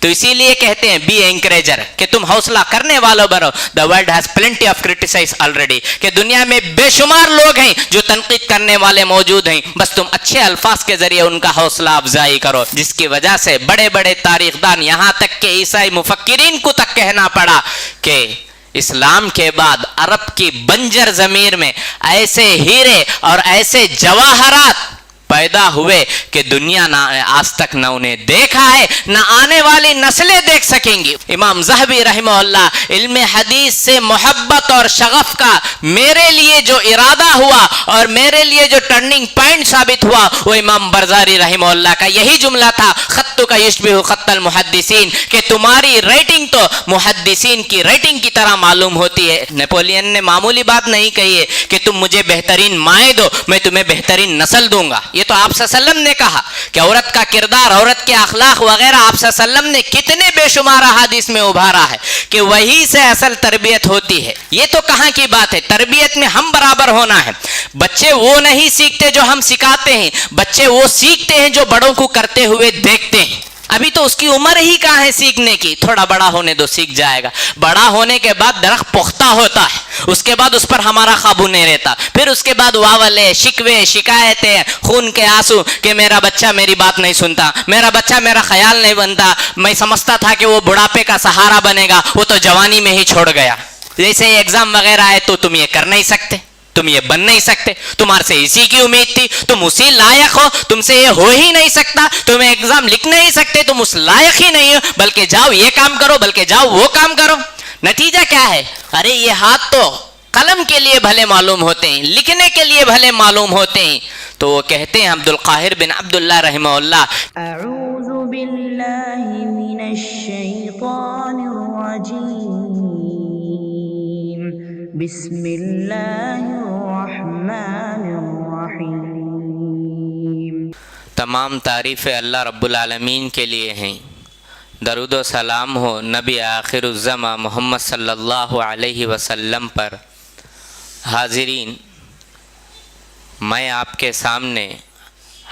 تو اسی لیے کہتے ہیں بی انکریجر کہ تم حوصلہ کرنے والوں بنو. The world has plenty of criticise already کہ دنیا میں بے شمار لوگ ہیں جو تنقید کرنے والے موجود ہیں, بس تم اچھے الفاظ کے ذریعے ان کا حوصلہ افزائی کرو, جس کی وجہ سے بڑے بڑے تاریخ دان یہاں تک کہ عیسائی مفکرین کو تک کہنا پڑا کہ اسلام کے بعد عرب کی بنجر زمین میں ایسے ہیرے اور ایسے جواہرات پیدا ہوئے کہ دنیا نہ آج تک نہ انہیں دیکھا ہے نہ آنے والی نسلیں دیکھ سکیں گی. امام ذہبی رحمہ اللہ علم حدیث سے محبت اور شغف کا میرے لیے جو ارادہ ہوا اور میرے لیے جو ٹرننگ پوائنٹ ثابت ہوا وہ امام برزاری رحمہ اللہ کا یہی جملہ تھا, خط کا یشبہ خط المحدثین, کہ تمہاری رائٹنگ تو محدثین کی رائٹنگ کی طرح معلوم ہوتی ہے. نیپولین نے معمولی بات نہیں کہی ہے کہ تم مجھے بہترین مائیں دو میں تمہیں بہترین نسل دوں گا. یہ تو آپ صلی اللہ علیہ وسلم نے کہا کہ عورت کا کردار, عورت کے اخلاق وغیرہ آپ صلی اللہ علیہ وسلم نے کتنے بے شمار احادیث میں ابھارا ہے کہ وہی سے اصل تربیت ہوتی ہے. یہ تو کہاں کی بات ہے, تربیت میں ہم برابر ہونا ہے. بچے وہ نہیں سیکھتے جو ہم سکھاتے ہیں, بچے وہ سیکھتے ہیں جو بڑوں کو کرتے ہوئے دیکھتے ہیں. ابھی تو اس کی عمر ہی کہاں ہے سیکھنے کی, تھوڑا بڑا ہونے دو سیکھ جائے گا. بڑا ہونے کے بعد درخت پختہ ہوتا ہے, اس کے بعد اس پر ہمارا قابو نہیں رہتا, پھر اس کے بعد واولے, شکوے, شکایتیں, خون کے آنسو کہ میرا بچہ میری بات نہیں سنتا, میرا بچہ میرا خیال نہیں بنتا, میں سمجھتا تھا کہ وہ بڑھاپے کا سہارا بنے گا, وہ تو جوانی میں ہی چھوڑ گیا. جیسے ایگزام وغیرہ ہے تو تم یہ کر نہیں سکتے, تم یہ بن نہیں سکتے, تمہارے سے اسی کی امید تھی, تم اسی لائق ہو, تم سے یہ ہو ہی نہیں سکتا, تم ایگزام لکھ نہیں سکتے, تم اس لائق ہی نہیں ہو, بلکہ جاؤ یہ کام کرو, بلکہ جاؤ وہ کام کرو. نتیجہ کیا ہے؟ ارے یہ ہاتھ تو قلم کے لیے بھلے معلوم ہوتے ہیں, لکھنے کے لیے بھلے معلوم ہوتے ہیں. تو وہ کہتے ہیں عبد القاہر بن عبداللہ رحمہ اللہ, اعوذ باللہ من الشیطان الرجیم, بسم اللہ الرحمن الرحیم. تمام تعریفیں اللہ رب العالمین کے لیے ہیں. درود و سلام ہو نبی آخر الزماں محمد صلی اللہ علیہ وسلم پر. حاضرین, میں آپ کے سامنے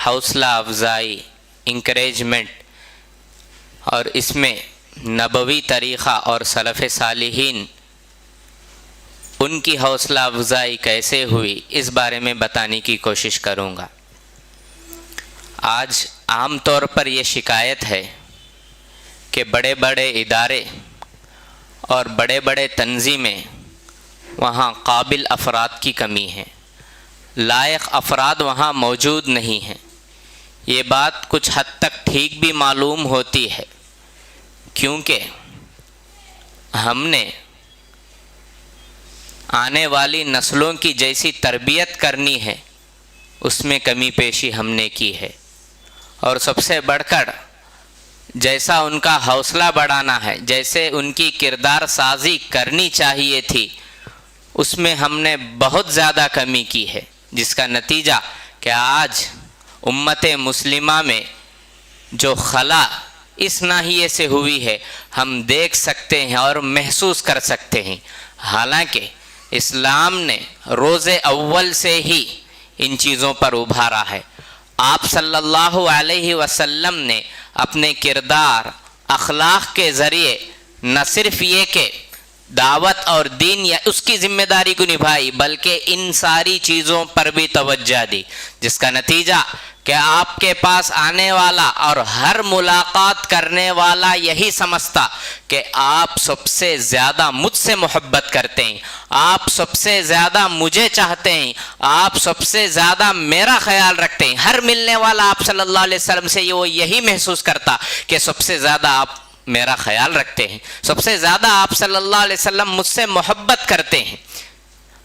حوصلہ افزائی, انکریجمنٹ اور اس میں نبوی طریقہ اور سلف صالحین ان کی حوصلہ افزائی کیسے ہوئی اس بارے میں بتانے کی کوشش کروں گا. آج عام طور پر یہ شکایت ہے کہ بڑے بڑے ادارے اور بڑے بڑے تنظیمیں, وہاں قابل افراد کی کمی ہے, لائق افراد وہاں موجود نہیں ہیں. یہ بات کچھ حد تک ٹھیک بھی معلوم ہوتی ہے, کیونکہ ہم نے آنے والی نسلوں کی جیسی تربیت کرنی ہے اس میں کمی پیشی ہم نے کی ہے, اور سب سے بڑھ کر جیسا ان کا حوصلہ بڑھانا ہے, جیسے ان کی کردار سازی کرنی چاہیے تھی, اس میں ہم نے بہت زیادہ کمی کی ہے, جس کا نتیجہ کہ آج امت مسلمہ میں جو خلا اس ناحیے سے ہوئی ہے ہم دیکھ سکتے ہیں اور محسوس کر سکتے ہیں. حالانکہ اسلام نے روز اول سے ہی ان چیزوں پر ابھارا ہے. آپ صلی اللہ علیہ وسلم نے اپنے کردار, اخلاق کے ذریعے نہ صرف یہ کہ دعوت اور دین یا اس کی ذمہ داری کو نبھائی, بلکہ ان ساری چیزوں پر بھی توجہ دی, جس کا نتیجہ کہ آپ کے پاس آنے والا اور ہر ملاقات کرنے والا یہی سمجھتا کہ آپ سب سے زیادہ مجھ سے محبت کرتے ہیں, آپ سب سے زیادہ مجھے چاہتے ہیں, آپ سب سے زیادہ میرا خیال رکھتے ہیں. ہر ملنے والا آپ صلی اللہ علیہ وسلم سے وہ یہی محسوس کرتا کہ سب سے زیادہ آپ میرا خیال رکھتے ہیں, سب سے زیادہ آپ صلی اللہ علیہ وسلم مجھ سے محبت کرتے ہیں.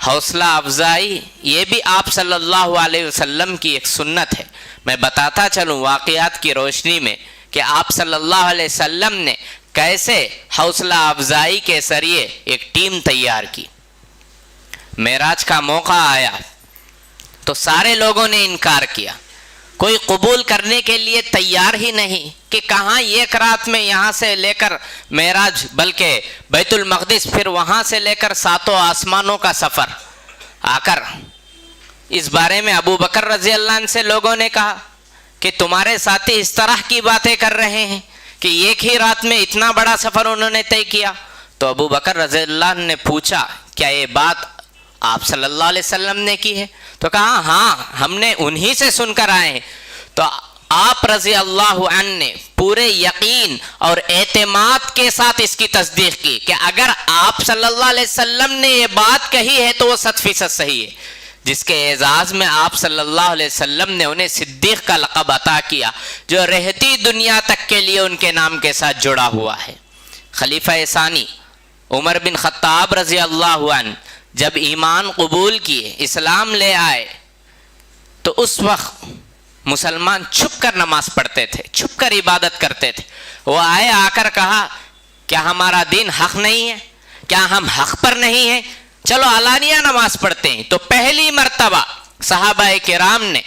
حوصلہ افزائی یہ بھی آپ صلی اللہ علیہ وسلم کی ایک سنت ہے. میں بتاتا چلوں واقعات کی روشنی میں کہ آپ صلی اللہ علیہ وسلم نے کیسے حوصلہ افزائی کے ذریعے ایک ٹیم تیار کی. معراج کا موقع آیا تو سارے لوگوں نے انکار کیا, کوئی قبول کرنے کے لیے تیار ہی نہیں کہ کہاں ایک رات میں یہاں سے لے کر معراج, بلکہ بیت المقدس, پھر وہاں سے لے کر 7 آسمانوں کا سفر. آ کر اس بارے میں ابو بکر رضی اللہ عنہ سے لوگوں نے کہا کہ تمہارے ساتھی اس طرح کی باتیں کر رہے ہیں کہ ایک ہی رات میں اتنا بڑا سفر انہوں نے طے کیا؟ تو ابو بکر رضی اللہ عنہ نے پوچھا کیا یہ بات آپ صلی اللہ علیہ وسلم نے کی ہے؟ تو کہا ہاں ہم نے انہی سے سن کر آئے ہیں۔ تو آپ رضی اللہ عنہ نے پورے یقین اور اعتماد کے ساتھ اس کی تصدیق کی کہ اگر آپ صلی اللہ علیہ وسلم نے یہ بات کہی ہے تو وہ 100% صحیح ہے، جس کے اعزاز میں آپ صلی اللہ علیہ وسلم نے انہیں صدیق کا لقب عطا کیا، جو رہتی دنیا تک کے لیے ان کے نام کے ساتھ جڑا ہوا ہے۔ خلیفہ ثانی عمر بن خطاب رضی اللہ عنہ جب ایمان قبول کیے، اسلام لے آئے، تو اس وقت مسلمان چھپ کر نماز پڑھتے تھے، چھپ کر عبادت کرتے تھے۔ وہ آئے، آ کر کہا کیا ہمارا دین حق نہیں ہے؟ کیا ہم حق پر نہیں ہیں؟ چلو علانیہ نماز پڑھتے ہیں۔ تو پہلی مرتبہ صحابہ کرام نے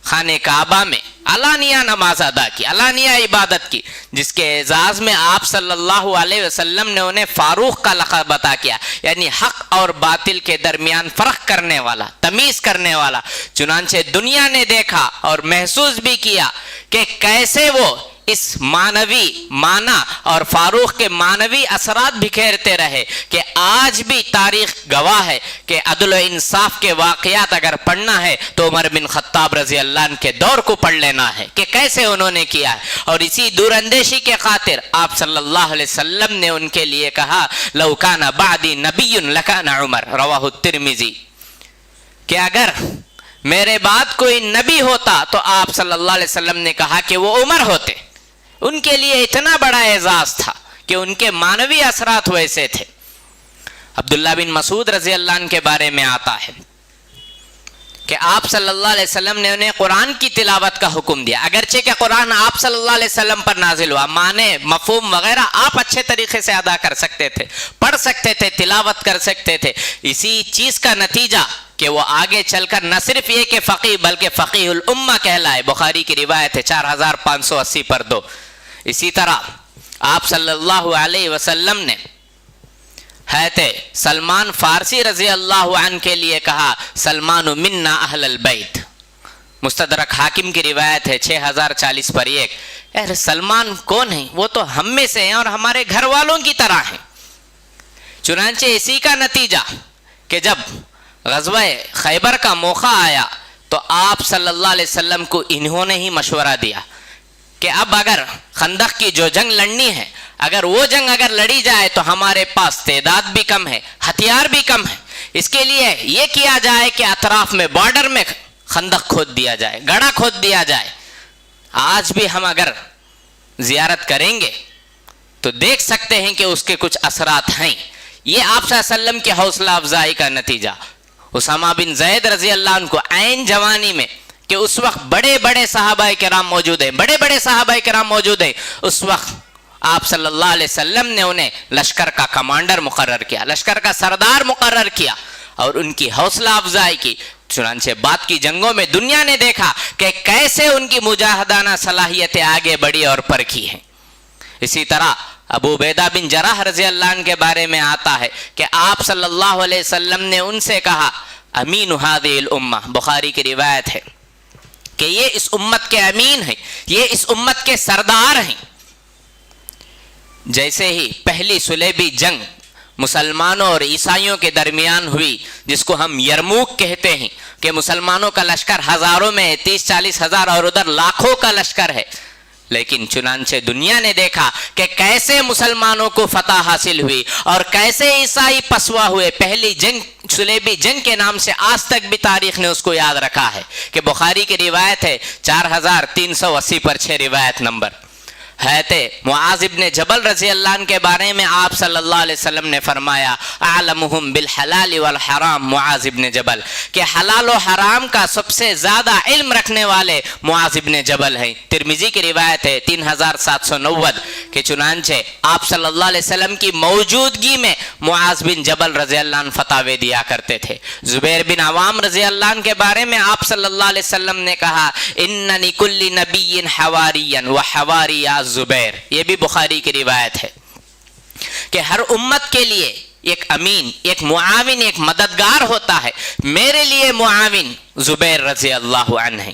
خانہ کعبہ میں علانیہ نماز ادا کی، علانیہ عبادت کی، جس کے اعزاز میں آپ صلی اللہ علیہ وسلم نے انہیں فاروق کا لقب عطا کیا، یعنی حق اور باطل کے درمیان فرق کرنے والا، تمیز کرنے والا۔ چنانچہ دنیا نے دیکھا اور محسوس بھی کیا کہ کیسے وہ اس معنوی معنی اور فاروق کے معنوی اثرات بکھیرتے رہے، کہ آج بھی تاریخ گواہ ہے کہ عدل و انصاف کے واقعات اگر پڑھنا ہے تو عمر بن خطاب رضی اللہ عنہ کے دور کو پڑھ لینا ہے کہ کیسے انہوں نے کیا ہے۔ اور اسی دور اندیشی کے خاطر آپ صلی اللہ علیہ وسلم نے ان کے لیے کہا لو کان بعدی نبی لکان عمر، رواہ الترمذی، کہ اگر میرے بعد کوئی نبی ہوتا تو آپ صلی اللہ علیہ وسلم نے کہا کہ وہ عمر ہوتے۔ ان کے لیے اتنا بڑا اعزاز تھا کہ ان کے معنوی اثرات ویسے تھے۔ عبداللہ بن مسعود رضی اللہ عنہ کے بارے میں آتا ہے کہ آپ صلی اللہ علیہ وسلم نے انہیں قرآن کی تلاوت کا حکم دیا، اگرچہ کہ قرآن آپ صلی اللہ علیہ وسلم پر نازل ہوا، معنی مفہوم وغیرہ آپ اچھے طریقے سے ادا کر سکتے تھے، پڑھ سکتے تھے، تلاوت کر سکتے تھے۔ اسی چیز کا نتیجہ کہ وہ آگے چل کر نہ صرف یہ کہ فقیہ بلکہ فقیہ الامہ کہلائے، بخاری کی روایت ہے 4580 پر 2۔ اسی طرح آپ صلی اللہ علیہ وسلم نے حضرت سلمان فارسی رضی اللہ عنہ کے لیے کہا سلمان منا اہل البیت، مستدرک حاکم کی روایت ہے 6040 پر 1۔ اے سلمان کون ہیں؟ وہ تو ہم میں سے ہیں اور ہمارے گھر والوں کی طرح ہیں۔ چنانچہ اسی کا نتیجہ کہ جب غزوہ خیبر کا موقع آیا تو آپ صلی اللہ علیہ وسلم کو انہوں نے ہی مشورہ دیا کہ اب اگر خندق کی جو جنگ لڑنی ہے، اگر وہ جنگ اگر لڑی جائے تو ہمارے پاس تعداد بھی کم ہے، ہتھیار بھی کم ہے، اس کے لیے یہ کیا جائے کہ اطراف میں بارڈر میں خندق کھود دیا جائے، گڑھا کھود دیا جائے۔ آج بھی ہم اگر زیارت کریں گے تو دیکھ سکتے ہیں کہ اس کے کچھ اثرات ہیں۔ یہ آپ صلی اللہ علیہ وسلم کی حوصلہ افزائی کا نتیجہ۔ اسامہ بن زید رضی اللہ عنہ کو عین جوانی میں، کہ اس وقت بڑے بڑے صحابہ کرام موجود ہیں، بڑے بڑے صحابہ کرام موجود ہیں، اس وقت آپ صلی اللہ علیہ وسلم نے انہیں لشکر کا کمانڈر مقرر کیا، لشکر کا سردار مقرر کیا اور ان کی حوصلہ افزائی کی۔ چنانچہ بعد کی جنگوں میں دنیا نے دیکھا کہ کیسے ان کی مجاہدانہ صلاحیتیں آگے بڑھی اور پرکھی ہیں۔ اسی طرح ابو عبیدہ بن جراح رضی اللہ عنہ کے بارے میں آتا ہے کہ آپ صلی اللہ علیہ وسلم نے ان سے کہا امین هذه الامہ، بخاری کی روایت ہے کہ یہ اس امت کے امین ہیں، یہ اس امت کے سردار ہیں۔ جیسے ہی پہلی صلیبی جنگ مسلمانوں اور عیسائیوں کے درمیان ہوئی، جس کو ہم یرموک کہتے ہیں، کہ مسلمانوں کا لشکر ہزاروں میں 30-40 ہزار اور ادھر لاکھوں کا لشکر ہے، لیکن چنانچہ دنیا نے دیکھا کہ کیسے مسلمانوں کو فتح حاصل ہوئی اور کیسے عیسائی پسوا ہوئے۔ پہلی جنگ صلیبی جنگ کے نام سے آج تک بھی تاریخ نے اس کو یاد رکھا ہے، کہ بخاری کی روایت ہے 4380 پر 6 روایت نمبر۔ حضرت معاذ ابن جبل رضی اللہ عنہ کے بارے میں آپ صلی اللہ علیہ وسلم نے فرمایا اعلمہم بالحلال والحرام معاذ ابن جبل، کہ حلال و حرام کا سب سے زیادہ علم رکھنے والے معاذ ابن جبل ہیں۔ ترمذی کی روایت ہے 3790 کہ چنانچہ آپ صلی اللہ علیہ وسلم کی موجودگی میں معاذ بن جبل رضی اللہ عنہ فتاوے دیا کرتے تھے۔ زبیر بن عوام رضی اللہ عنہ کے بارے میں آپ صلی اللہ علیہ وسلم نے کہا ان لکل نبی حواریا وحواری زبیر، یہ بھی بخاری کی روایت ہے کہ ہر امت کے لیے ایک امین، ایک معاون، ایک مددگار ہوتا ہے۔ میرے لیے معاون زبیر رضی اللہ عنہ ہے۔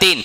3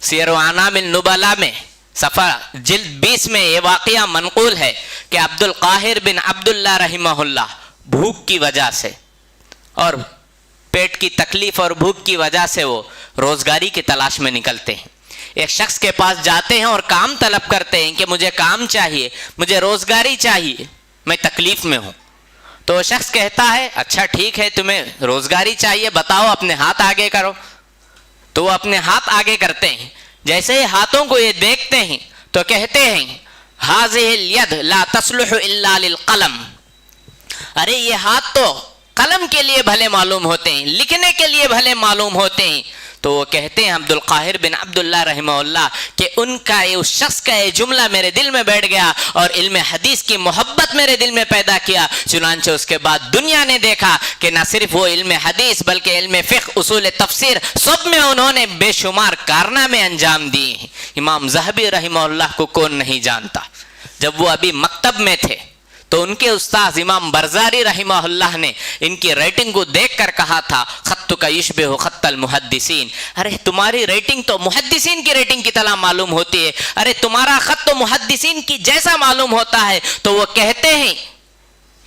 سیر و اعلام النبلاء میں صفحہ جلد 20 میں یہ واقعہ منقول ہے کہ عبد القاہر بن عبداللہ رحمہ اللہ بھوک کی وجہ سے اور پیٹ کی تکلیف اور بھوک کی وجہ سے وہ روزگاری کی تلاش میں نکلتے ہیں. ایک شخص کے پاس جاتے ہیں اور کام طلب کرتے ہیں کہ مجھے کام چاہیے, مجھے روزگاری چاہیے, میں تکلیف میں ہوں. تو وہ شخص کہتا ہے اچھا ٹھیک ہے, تمہیں روزگاری چاہیے, بتاؤ, اپنے ہاتھ آگے کرو. تو وہ اپنے ہاتھ آگے کرتے ہیں. جیسے ہی ہاتھوں کو یہ دیکھتے ہیں تو کہتے ہیں ہذہ الید لا تصلح الا للقلم. ارے یہ ہاتھ تو قلم کے لیے بھلے معلوم ہوتے ہیں, لکھنے کے لیے بھلے معلوم ہوتے ہیں. تو وہ کہتے ہیں عبد القاہر بن عبداللہ رحمہ اللہ کہ ان کا اس شخص کا یہ جملہ میرے دل میں بیٹھ گیا اور علم حدیث کی محبت میرے دل میں پیدا کیا. چنانچہ اس کے بعد دنیا نے دیکھا کہ نہ صرف وہ علم حدیث بلکہ علم فقہ, اصول تفسیر, سب میں انہوں نے بے شمار کارنامے انجام دیے ہیں. امام ذہبی رحمہ اللہ کو کون نہیں جانتا. جب وہ ابھی مکتب میں تھے تو ان کے استاذ امام برزاری رحمہ اللہ نے ان کی رائٹنگ کو دیکھ کر کہا تھا خطک یشبہ خط المحدثین. ارے تمہاری رائٹنگ تو محدثین کی رائٹنگ کی طرح معلوم ہوتی ہے, ارے تمہارا خط تو محدثین کی جیسا معلوم ہوتا ہے. تو وہ کہتے ہیں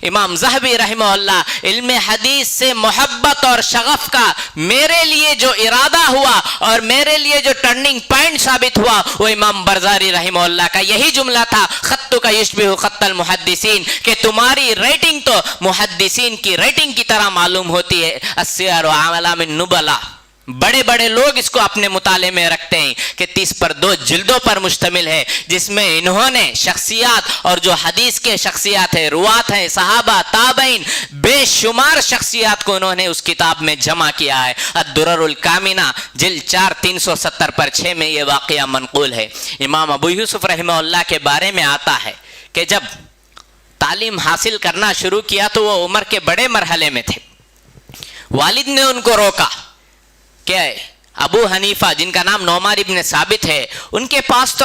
امام ذہبی رحمہ اللہ علم حدیث سے محبت اور شغف کا میرے لیے جو ارادہ ہوا اور میرے لیے جو ٹرننگ پوائنٹ ثابت ہوا وہ امام برزاری رحمہ اللہ کا یہی جملہ تھا خط کا یشبہ خط المحدثین, کہ تمہاری رائٹنگ تو محدثین کی رائٹنگ کی طرح معلوم ہوتی ہے. السیر و اعلام النبلاء, بڑے بڑے لوگ اس کو اپنے مطالعے میں رکھتے ہیں کہ 30 پر 2 جلدوں پر مشتمل ہے, جس میں انہوں نے شخصیات اور جو حدیث کے شخصیات ہیں, روات ہیں, صحابہ, تابعین, بے شمار شخصیات کو انہوں نے اس کتاب میں جمع کیا ہے. الدرر الکامنہ جلد 4 370 پر 6 میں یہ واقعہ منقول ہے. امام ابو یوسف رحمہ اللہ کے بارے میں آتا ہے کہ جب تعلیم حاصل کرنا شروع کیا تو وہ عمر کے بڑے مرحلے میں تھے. والد نے ان کو روکا کہ ابو حنیفہ جن کا نام نعمان ابن ثابت ہے, ان کے پاس تو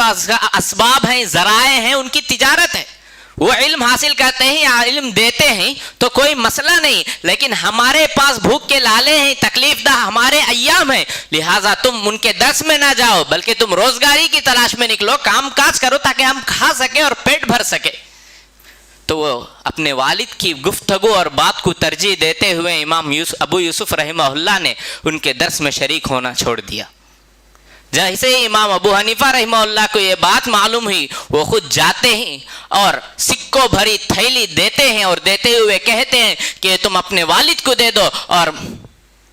اسباب ہیں, ذرائع ہیں, ان کی تجارت ہے, وہ علم حاصل کرتے ہیں, علم دیتے ہیں تو کوئی مسئلہ نہیں, لیکن ہمارے پاس بھوک کے لالے ہیں, تکلیف دہ ہمارے ایام ہیں, لہٰذا تم ان کے درس میں نہ جاؤ بلکہ تم روزگاری کی تلاش میں نکلو, کام کاج کرو تاکہ ہم کھا سکیں اور پیٹ بھر سکے. تو وہ اپنے والد کی گفتگو اور بات کو ترجیح دیتے ہوئے امام ابو یوسف رحمہ اللہ نے ان کے درس میں شریک ہونا چھوڑ دیا. جیسے ہی امام ابو حنیفہ رحمہ اللہ کو یہ بات معلوم ہوئی وہ خود جاتے ہیں اور سکوں بھری تھیلی دیتے ہیں اور دیتے ہوئے کہتے ہیں کہ تم اپنے والد کو دے دو اور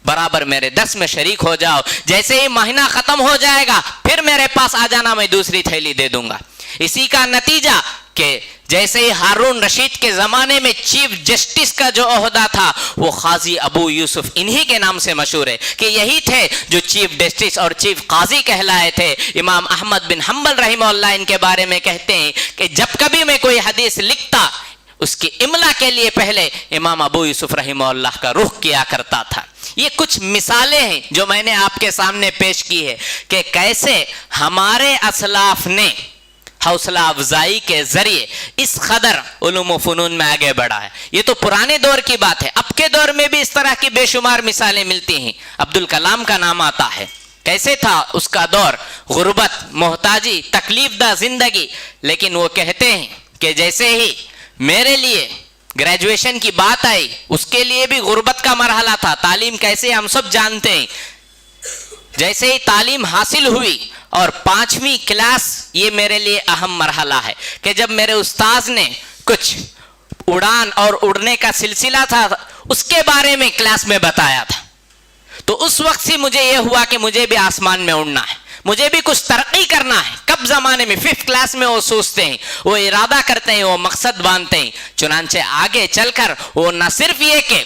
برابر میرے درس میں شریک ہو جاؤ, جیسے ہی مہینہ ختم ہو جائے گا پھر میرے پاس آ جانا, میں دوسری تھیلی دے دوں گا. اسی کا نتیجہ کہ جیسے ہی ہارون رشید کے زمانے میں چیف جسٹس کا جو عہدہ تھا وہ قاضی ابو یوسف انہی کے نام سے مشہور ہے کہ یہی تھے جو چیف جسٹس اور چیف قاضی کہلائے تھے. امام احمد بن حنبل رحمہ اللہ ان کے بارے میں کہتے ہیں کہ جب کبھی میں کوئی حدیث لکھتا اس کی املا کے لیے پہلے امام ابو یوسف رحمہ اللہ کا رخ کیا کرتا تھا. یہ کچھ مثالیں ہیں جو میں نے آپ کے سامنے پیش کی ہے کہ کیسے ہمارے اسلاف نے حوصلہ افزائی کے ذریعے اس قدر علوم و فنون میں آگے بڑھا ہے. یہ تو پرانے دور کی بات ہے, اب کے دور میں بھی اس طرح کی بے شمار مثالیں ملتی ہیں. عبدالکلام کا نام آتا ہے, کیسے تھا اس کا دور, غربت, محتاجی, تکلیف دہ زندگی, لیکن وہ کہتے ہیں کہ جیسے ہی میرے لیے گریجویشن کی بات آئی اس کے لیے بھی غربت کا مرحلہ تھا. تعلیم کیسے ہم سب جانتے ہیں, جیسے ہی تعلیم حاصل ہوئی اور 5ویں کلاس یہ میرے لیے اہم مرحلہ ہے کہ جب میرے استاذ نے کچھ اڑان اور اڑنے کا سلسلہ تھا اس کے بارے میں کلاس میں بتایا تھا, تو اس وقت سے مجھے یہ ہوا کہ مجھے بھی آسمان میں اڑنا ہے, مجھے بھی کچھ ترقی کرنا ہے. کب زمانے میں 5th کلاس میں وہ سوچتے ہیں, وہ ارادہ کرتے ہیں, وہ مقصد باندھتے ہیں. چنانچہ آگے چل کر وہ نہ صرف یہ کہ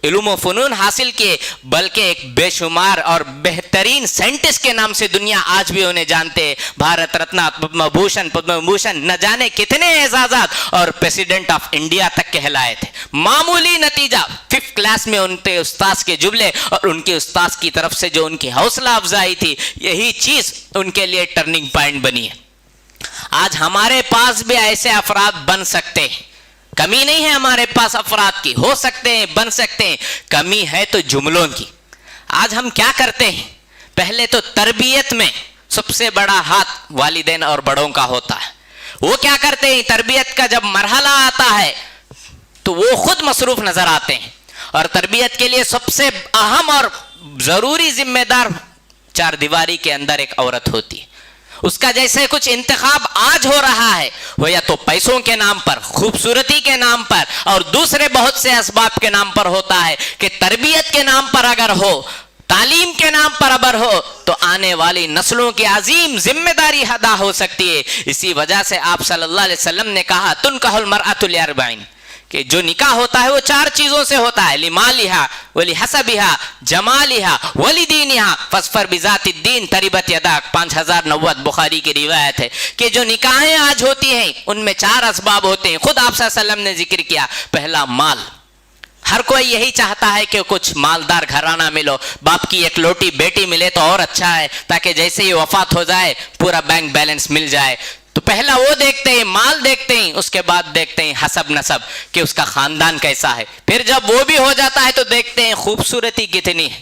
علوم و فنون حاصل کیے بلکہ ایک بے شمار اور بہترین سائنٹسٹ کے نام سے دنیا آج بھی انہیں جانتے ہیں. بھارت رتنا, پدم بھوشن, نہ جانے کتنے اعزازات اور پریزیڈنٹ آف انڈیا تک کہلائے تھے. معمولی نتیجہ 5th کلاس میں ان کے استاذ کے جملے اور ان کے استاذ کی طرف سے جو ان کی حوصلہ افزائی تھی یہی چیز ان کے لیے ٹرننگ پوائنٹ بنی ہے. آج ہمارے پاس بھی ایسے افراد بن سکتے ہیں, کمی نہیں ہے ہمارے پاس افراد کی, ہو سکتے ہیں, بن سکتے ہیں, کمی ہے تو جملوں کی. آج ہم کیا کرتے ہیں, پہلے تو تربیت میں سب سے بڑا ہاتھ والدین اور بڑوں کا ہوتا ہے. وہ کیا کرتے ہیں, تربیت کا جب مرحلہ آتا ہے تو وہ خود مصروف نظر آتے ہیں, اور تربیت کے لیے سب سے اہم اور ضروری ذمہ دار چار دیواری کے اندر ایک عورت ہوتی ہے. اس کا جیسے کچھ انتخاب آج ہو رہا ہے, وہ یا تو پیسوں کے نام پر, خوبصورتی کے نام پر اور دوسرے بہت سے اسباب کے نام پر ہوتا ہے, کہ تربیت کے نام پر اگر ہو, تعلیم کے نام پر ابر ہو تو آنے والی نسلوں کی عظیم ذمہ داری ادا ہو سکتی ہے. اسی وجہ سے آپ صلی اللہ علیہ وسلم نے کہا تنکح المرأۃ لاربعین, کہ جو نکاح ہوتا ہے وہ چار چیزوں سے ہوتا ہے, لمالہا ولحسبہا جمالہا ولدینہا فاظفر بذات الدین تربت یداک. 5090 بخاری کی روایت ہے کہ جو نکاحیں آج ہوتی ہیں ان میں چار اسباب ہوتے ہیں. خود آپ صلی اللہ علیہ وسلم نے ذکر کیا, پہلا مال. ہر کوئی یہی چاہتا ہے کہ کچھ مالدار گھرانہ ملو, باپ کی ایک لوٹی بیٹی ملے تو اور اچھا ہے, تاکہ جیسے ہی وفات ہو جائے پورا بینک بیلنس مل جائے. تو پہلا وہ دیکھتے ہیں, مال دیکھتے ہیں, اس کے بعد دیکھتے ہیں حسب نسب, کہ اس کا خاندان کیسا ہے. پھر جب وہ بھی ہو جاتا ہے تو دیکھتے ہیں خوبصورتی کتنی ہے.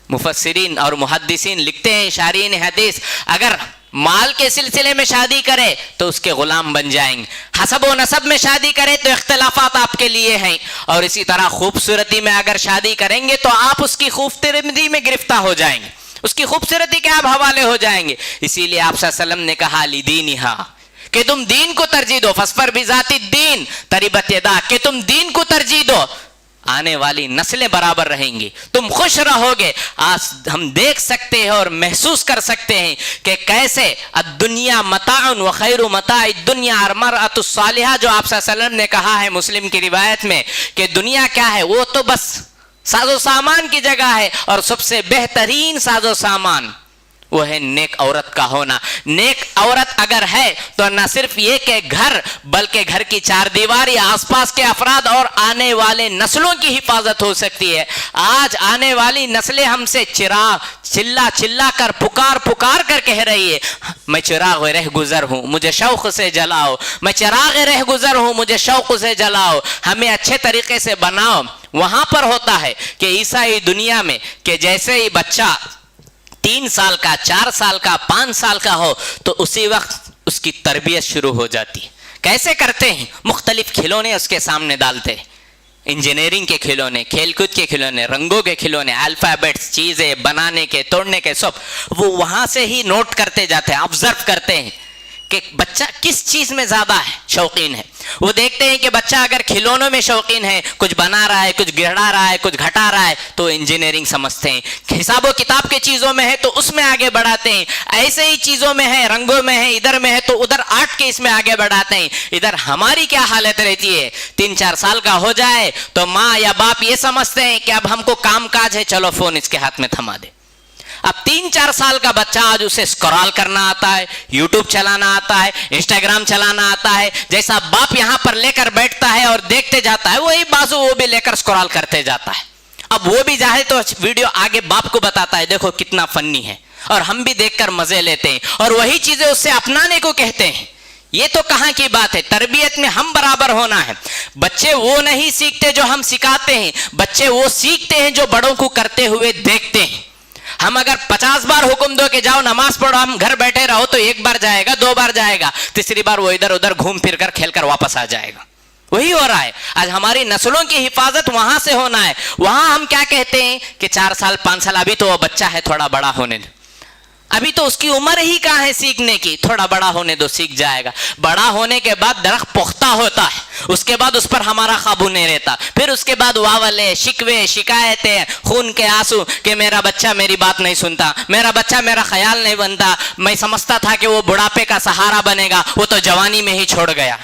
مفسرین اور محدثین لکھتے ہیں, شارحین حدیث, اگر مال کے سلسلے میں شادی کرے تو اس کے غلام بن جائیں گے, حسب و نسب میں شادی کرے تو اختلافات آپ کے لیے ہیں, اور اسی طرح خوبصورتی میں اگر شادی کریں گے تو آپ اس کی خوبصورتی میں گرفتار ہو جائیں گے, اس کی خوبصورتی کے آپ حوالے ہو جائیں گے. اسی لیے آپ صلی اللہ علیہ وسلم نے کہا لدینہا, کہ تم دین کو ترجیح دو, فاظفر بذات الدین تربت یداک, کہ تم دین کو ترجیح دو, آنے والی نسلیں برابر رہیں گی, تم خوش رہو گے. آج ہم دیکھ سکتے ہیں اور محسوس کر سکتے ہیں کہ کیسے الدنیا متاع وخیر متاع الدنیا المرأۃ الصالحہ, جو آپ صلی اللہ علیہ وسلم نے کہا ہے مسلم کی روایت میں, کہ دنیا کیا ہے, وہ تو بس ساز و سامان کی جگہ ہے, اور سب سے بہترین ساز و سامان وہ ہے نیک عورت کا ہونا. نیک عورت اگر ہے تو نہ صرف یہ کہ گھر, بلکہ گھر کی چار دیواری, آس پاس کے افراد اور آنے والے نسلوں کی حفاظت ہو سکتی ہے. آج آنے والی نسلیں ہم سے چلا کر پکار کر کہہ رہی ہے, میں چراغ رہ گزر ہوں مجھے شوق سے جلاؤ, میں چراغ رہ گزر ہوں مجھے شوق سے جلاؤ, ہمیں اچھے طریقے سے بناؤ. وہاں پر ہوتا ہے کہ عیسائی دنیا میں کہ جیسے ہی بچہ 3 سال کا, 4 سال کا, 5 سال کا ہو تو اسی وقت اس کی تربیت شروع ہو جاتی ہے. کیسے کرتے ہیں, مختلف کھلونے اس کے سامنے ڈالتے ہیں, انجینئرنگ کے کھلونے, کھیل کود کے کھلونے, رنگوں کے کھلونے, الفابیٹس, چیزیں بنانے کے, توڑنے کے, سب وہ وہاں سے ہی نوٹ کرتے جاتے ہیں, آبزرو کرتے ہیں کہ بچہ کس چیز میں زیادہ ہے, شوقین ہے. وہ دیکھتے ہیں کہ بچہ اگر کھلونوں میں شوقین ہے, کچھ بنا رہا ہے, کچھ گڑا رہا ہے, کچھ گھٹا رہا ہے, تو انجینئرنگ سمجھتے ہیں. حساب و کتاب کے چیزوں میں ہے تو اس میں آگے بڑھاتے ہیں. ایسے ہی چیزوں میں ہے, رنگوں میں ہے, ادھر میں ہے تو ادھر آرٹ کے اس میں آگے بڑھاتے ہیں. ادھر ہماری کیا حالت رہتی ہے, 3-4 سال کا ہو جائے تو ماں یا باپ یہ سمجھتے ہیں کہ اب ہم کو کام کاج ہے, چلو فون اس کے ہاتھ میں تھما دے. اب 3-4 سال کا بچہ آج اسے اسکرال کرنا آتا ہے, یوٹیوب چلانا آتا ہے, انسٹاگرام چلانا آتا ہے. جیسا باپ یہاں پر لے کر بیٹھتا ہے اور دیکھتے جاتا ہے, وہی بازو وہ بھی لے کر اسکرال کرتے جاتا ہے. اب وہ بھی جاہے تو ویڈیو آگے باپ کو بتاتا ہے, دیکھو کتنا فنی ہے, اور ہم بھی دیکھ کر مزے لیتے ہیں, اور وہی چیزیں اس سے اپنانے کو کہتے ہیں. یہ تو کہاں کی بات ہے, تربیت میں ہم برابر ہونا ہے. بچے وہ نہیں سیکھتے جو ہم سکھاتے ہیں, بچے وہ سیکھتے ہیں جو بڑوں کو کرتے ہوئے دیکھتے ہیں. ہم اگر 50 بار حکم دو کہ جاؤ نماز پڑھو, ہم گھر بیٹھے رہو تو 1 بار جائے گا, 2 بار جائے گا, تیسری بار وہ ادھر ادھر گھوم پھر کر کھیل کر واپس آ جائے گا. وہی ہو رہا ہے آج. ہماری نسلوں کی حفاظت وہاں سے ہونا ہے. وہاں ہم کیا کہتے ہیں کہ 4 سال 5 سال, ابھی تو وہ بچہ ہے, تھوڑا بڑا ہونے دو, ابھی تو اس کی عمر ہی کہاں ہے سیکھنے کی, تھوڑا بڑا ہونے دو, سیکھ جائے گا. بڑا ہونے کے بعد درخت پختہ ہوتا ہے, اس کے بعد اس پر ہمارا قابو نہیں رہتا. پھر اس کے بعد واولے, شکوے, شکایتیں, خون کے آنسو کہ میرا بچہ میری بات نہیں سنتا, میرا بچہ میرا خیال نہیں بنتا, میں سمجھتا تھا کہ وہ بڑھاپے کا سہارا بنے گا, وہ تو جوانی میں ہی چھوڑ گیا.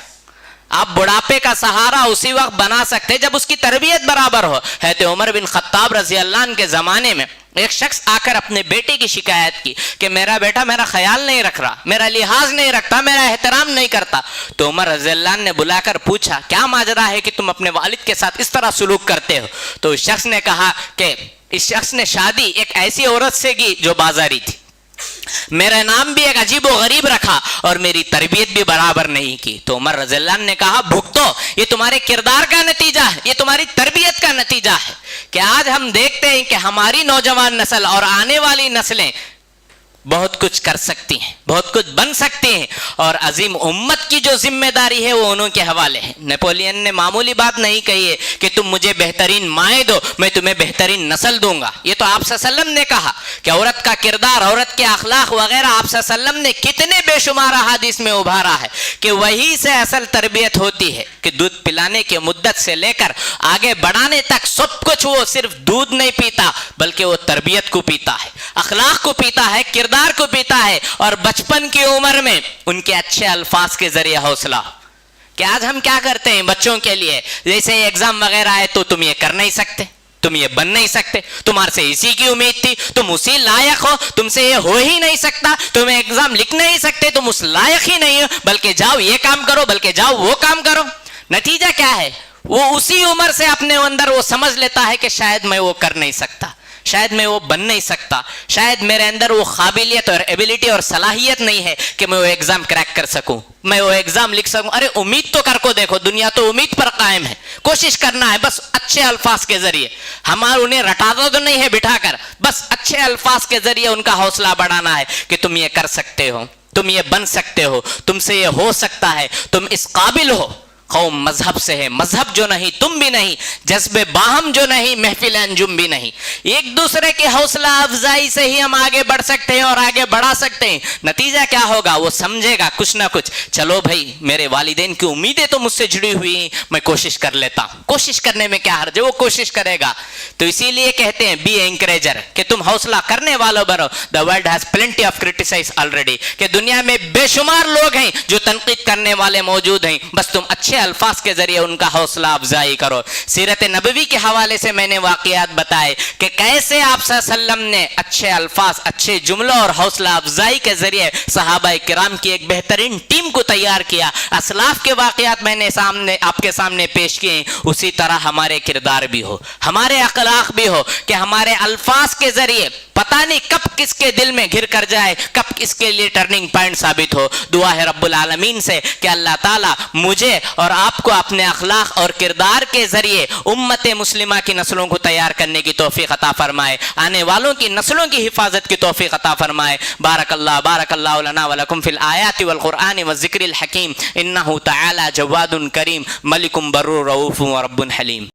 آپ بڑھاپے کا سہارا اسی وقت بنا سکتے جب اس کی تربیت برابر ہو. حضرت عمر بن خطاب رضی اللہ عنہ کے زمانے میں ایک شخص آ کر اپنے بیٹے کی شکایت کی کہ میرا بیٹا میرا خیال نہیں رکھ رہا, میرا لحاظ نہیں رکھتا, میرا احترام نہیں کرتا. تو عمر رضی اللہ عنہ نے بلا کر پوچھا کیا ماجرا ہے کہ تم اپنے والد کے ساتھ اس طرح سلوک کرتے ہو. تو اس شخص نے کہا کہ اس شخص نے شادی ایک ایسی عورت سے کی جو بازاری تھی, میرا نام بھی ایک عجیب و غریب رکھا, اور میری تربیت بھی برابر نہیں کی. تو عمر رضی اللہ عنہ نے کہا بھگتو, یہ تمہارے کردار کا نتیجہ ہے, یہ تمہاری تربیت کا نتیجہ ہے. کہ آج ہم دیکھتے ہیں کہ ہماری نوجوان نسل اور آنے والی نسلیں بہت کچھ کر سکتی ہیں، بہت کچھ بن سکتی ہیں، اور عظیم امت کی جو ذمہ داری ہے وہ انہوں کے حوالے ہے۔ نیپولین نے معمولی بات نہیں کہی ہے کہ تم مجھے بہترین مائیں دو، میں تمہیں بہترین نسل دوں گا۔ یہ تو آپ صلی اللہ علیہ وسلم نے کہا کہ عورت کا کردار، عورت کے اخلاق وغیرہ آپ صلی اللہ علیہ وسلم نے کتنے بے شمار احادیث میں ابھارا ہے کہ وہی سے اصل تربیت ہوتی ہے، کہ دودھ پلانے کے مدت سے لے کر آگے بڑھانے تک سب کچھ وہ صرف دودھ نہیں پیتا بلکہ وہ تربیت کو پیتا ہے، اخلاق کو پیتا ہے، کردار کو پیتا ہے، اور بچپن کی عمر میں ان کے اچھے الفاظ کے ذریعے حوصلہ۔ کہ آج ہم کیا کرتے ہیں بچوں کے لیے، جیسے ایگزام وغیرہ آئے تو تم یہ کر نہیں سکتے، تم یہ بن نہیں سکتے، تمہارے سے اسی کی امید تھی، تم اسی لائق ہو، تم سے یہ ہو ہی نہیں سکتا، تم ایگزام لکھ نہیں سکتے، تم اس لائق ہی نہیں ہو، بلکہ جاؤ یہ کام کرو، بلکہ جاؤ وہ کام کرو۔ نتیجہ کیا ہے؟ وہ اسی عمر سے اپنے اندر وہ سمجھ لیتا ہے کہ شاید میں وہ کر نہیں سکتا، شاید میں وہ بن نہیں سکتا، شاید میرے اندر وہ قابلیت اور ایبیلٹی اور صلاحیت نہیں ہے کہ میں وہ ایگزام کریک کر سکوں، میں وہ ایگزام لکھ سکوں۔ ارے امید تو کر کو دیکھو، دنیا تو امید پر قائم ہے، کوشش کرنا ہے بس اچھے الفاظ کے ذریعے، ہمارا انہیں رٹاتا تو نہیں ہے بٹھا کر، بس اچھے الفاظ کے ذریعے ان کا حوصلہ بڑھانا ہے کہ تم یہ کر سکتے ہو، تم یہ بن سکتے ہو، تم سے یہ ہو سکتا ہے، تم اس قابل ہو۔ قوم مذہب سے ہے، مذہب جو نہیں تم بھی نہیں، جذب باہم جو نہیں محفل انجم بھی نہیں۔ ایک دوسرے کی حوصلہ افزائی سے ہی ہم آگے بڑھ سکتے ہیں اور آگے بڑھا سکتے ہیں۔ نتیجہ کیا ہوگا؟ وہ سمجھے گا کچھ نہ کچھ، چلو بھائی میرے والدین کی امیدیں تو مجھ سے جڑی ہوئی ہیں، میں کوشش کر لیتا ہوں، کوشش کرنے میں کیا حرج ہے، وہ کوشش کرے گا۔ تو اسی لیے کہتے ہیں بی انکریجر، کہ تم حوصلہ کرنے والوں بنو۔ The world has plenty of criticize already، کہ دنیا میں بے شمار لوگ ہیں جو تنقید کرنے والے موجود ہیں، بس تم اچھے الفاظ کے ذریعے ان کا حوصلہ افزائی کرو۔ سیرت نبوی کے حوالے سے میں نے واقعات بتائے کہ کیسے آپ صلی اللہ علیہ وسلم نے اچھے الفاظ، اچھے جملوں اور حوصلہ افزائی کے ذریعے صحابہ کرام کی ایک بہترین ٹیم کو تیار کیا۔ اسلاف کے واقعات میں نے آپ کے سامنے پیش کیے۔ اسی طرح ہمارے کردار بھی ہو، ہمارے اخلاق بھی ہو، کہ ہمارے الفاظ کے ذریعے پتہ نہیں کب کس کے دل میں گھر کر جائے، کب اس کے لیے ٹرننگ پوائنٹ ثابت ہو۔ دعا ہے رب العالمین سے کہ اللہ تعالیٰ مجھے اور آپ کو اپنے اخلاق اور کردار کے ذریعے امت مسلمہ کی نسلوں کو تیار کرنے کی توفیق عطا فرمائے، آنے والوں کی نسلوں کی حفاظت کی توفیق عطا فرمائے۔ بارک اللہ لنا ولکم فی الآیات والقرآن والذکر الحکیم، انہ تعالی جواد کریم ملک بر رؤوف ورب حلیم۔